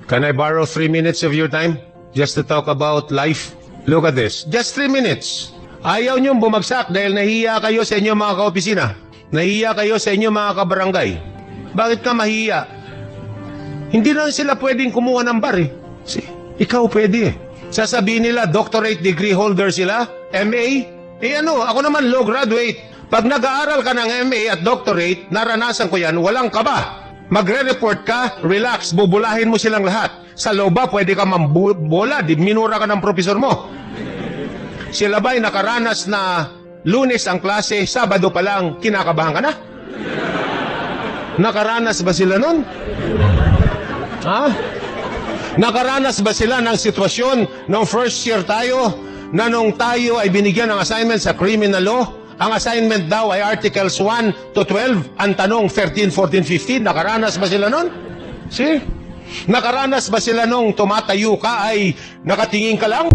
Can I borrow 3 minutes of your time? Just to talk about life? Look at this. Just 3 minutes. Ayaw niyong bumagsak dahil nahiya kayo sa inyong mga kaopisina. Nahiya kayo sa inyong mga kabarangay. Bakit ka mahiya? Hindi na sila pwedeng kumuha ng bar eh. Ikaw pwede eh. Sasabihin nila, doctorate degree holder sila? MA? Ako naman law graduate. Pag nag-aaral ka ng MA at doctorate, naranasan ko yan, walang kaba. Magre-report ka, relax, bubulahin mo silang lahat. Sa law ba, pwede ka mambola, minura ka ng profesor mo. Sila ba'y nakaranas na Lunes ang klase, Sabado pa lang, kinakabahan ka na? Nakaranas ba sila nun? Nakaranas ba sila ng sitwasyon nung first year tayo, na nung tayo ay binigyan ng assignment sa criminal law? Ang assignment daw ay Articles 1 to 12. Ang tanong, 13, 14, 15. Nakaranas ba sila nun? Nakaranas ba sila nung tumatayo ka ay nakatingin ka lang?